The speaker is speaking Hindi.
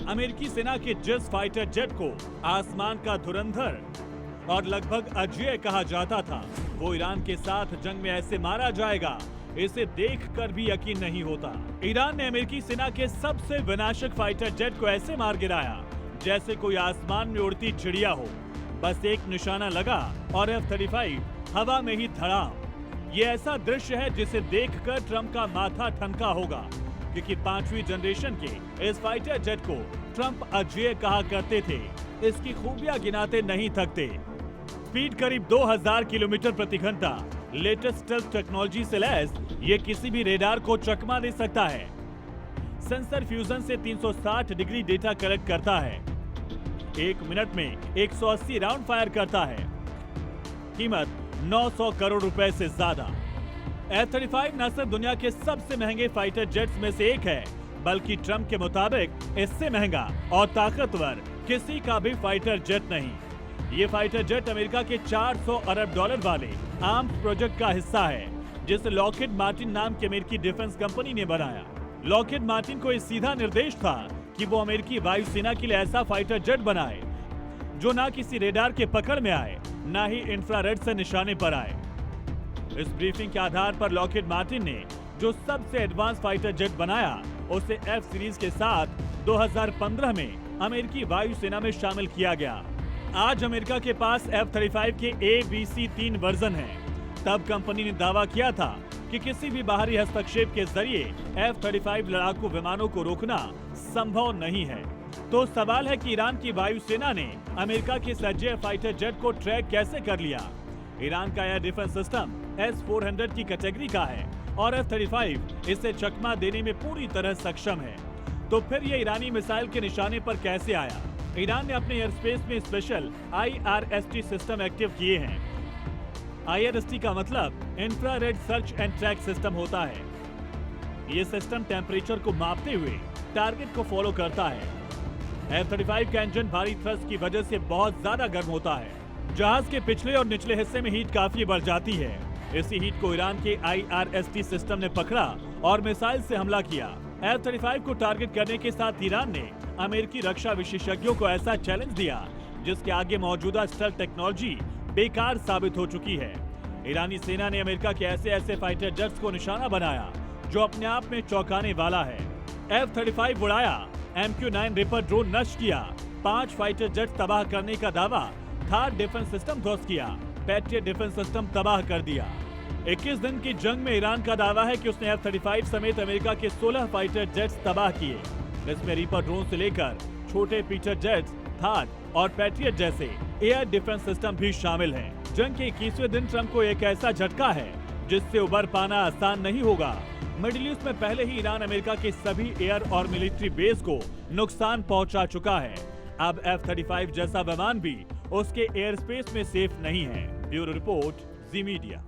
अमेरिकी सेना के जिस फाइटर जेट को आसमान का धुरंधर और लगभग अजेय कहा जाता था, वो ईरान के साथ जंग में ऐसे मारा जाएगा, इसे देखकर भी यकीन नहीं होता। ईरान ने अमेरिकी सेना के सबसे विनाशक फाइटर जेट को ऐसे मार गिराया जैसे कोई आसमान में उड़ती चिड़िया हो। बस एक निशाना लगा और F-35 हवा में ही धड़ाम। ये ऐसा दृश्य है जिसे देखकर ट्रंप का माथा ठनका होगा, क्योंकि 5वीं जनरेशन के इस फाइटर जेट को ट्रंप अजेय कहा करते थे। इसकी खूबियां गिनाते नहीं थकते। स्पीड करीब 2000 किलोमीटर प्रति घंटा, लेटेस्ट स्टेल्थ टेक्नोलॉजी से लैस ये किसी भी रेडार को चकमा दे सकता है। सेंसर फ्यूजन से 360 डिग्री डेटा कलेक्ट करता है। 1 मिनट में 180 राउंड फायर करता है। कीमत 900 करोड़ रुपए से ज्यादा। F-35 न सिर्फ दुनिया के सबसे महंगे फाइटर जेट्स में से एक है, बल्कि ट्रंप के मुताबिक इससे महंगा और ताकतवर किसी का भी फाइटर जेट नहीं। ये फाइटर जेट अमेरिका के 400 अरब डॉलर वाले आर्म्स प्रोजेक्ट का हिस्सा है, जिसे लॉकहीड मार्टिन नाम की अमेरिकी डिफेंस कंपनी ने बनाया। लॉकहीड मार्टिन को इस सीधा निर्देश था कि वो अमेरिकी वायुसेना के लिए ऐसा फाइटर जेट बनाए जो ना किसी रेडार के पकड़ में आए, ना ही इंफ्रारेड से निशाने पर आए। इस ब्रीफिंग के आधार पर लॉकहीड मार्टिन ने जो सबसे एडवांस फाइटर जेट बनाया, उसे F सीरीज के साथ 2015 में अमेरिकी वायुसेना में शामिल किया गया। आज अमेरिका के पास F-35 के A, B, C 3 वर्जन हैं। तब कंपनी ने दावा किया था कि किसी भी बाहरी हस्तक्षेप के जरिए F-35 लड़ाकू विमानों को रोकना संभव नहीं है। तो सवाल है कि ईरान की वायुसेना ने अमेरिका के सज्जे फाइटर जेट को ट्रैक कैसे कर लिया। ईरान का एयर डिफेंस सिस्टम S-400 की कैटेगरी का है और F-35 इसे चकमा देने में पूरी तरह सक्षम है। तो फिर ये ईरानी मिसाइल के निशाने पर कैसे आया? ईरान ने अपने एयर स्पेस में स्पेशल IRST सिस्टम एक्टिव किए हैं। IRST का मतलब infrared search and track system होता है। ये सिस्टम टेम्परेचर को मापते हुए टारगेट को फॉलो करता है। F-35 का इंजन भारी थ्रस्ट की वजह से बहुत ज्यादा गर्म होता है। जहाज के पिछले और निचले हिस्से में हीट काफी बढ़ जाती है। इसी हीट को ईरान के IRST सिस्टम ने पकड़ा और मिसाइल से हमला किया। F-35 को टारगेट करने के साथ ईरान ने अमेरिकी रक्षा विशेषज्ञों को ऐसा चैलेंज दिया जिसके आगे मौजूदा स्टेल्थ टेक्नोलॉजी बेकार साबित हो चुकी है। ईरानी सेना ने अमेरिका के ऐसे फाइटर जेट्स को निशाना बनाया जो अपने आप में चौंकाने वाला है। F-35 उड़ाया, MQ-9 रिपर ड्रोन नष्ट किया, 5 फाइटर जेट्स तबाह करने का दावा, थार डिफेंस सिस्टम ध्वस्त किया, पैट्रियट डिफेंस सिस्टम तबाह कर दिया। 21 दिन की जंग में ईरान का दावा है कि उसने F-35 समेत अमेरिका के 16 फाइटर जेट्स तबाह किए। इसमें रीपर ड्रोन से लेकर छोटे पीटर जेट्स, थार और पैट्रियट जैसे एयर डिफेंस सिस्टम भी शामिल हैं। जंग के 21वें दिन ट्रंप को एक ऐसा झटका है जिससे उबर पाना आसान नहीं होगा। मिडिल ईस्ट में पहले ही ईरान अमेरिका के सभी एयर और मिलिट्री बेस को नुकसान पहुंचा चुका है। अब F-35 जैसा विमान भी उसके एयर स्पेस में सेफ नहीं है। ब्यूरो रिपोर्ट, जी मीडिया।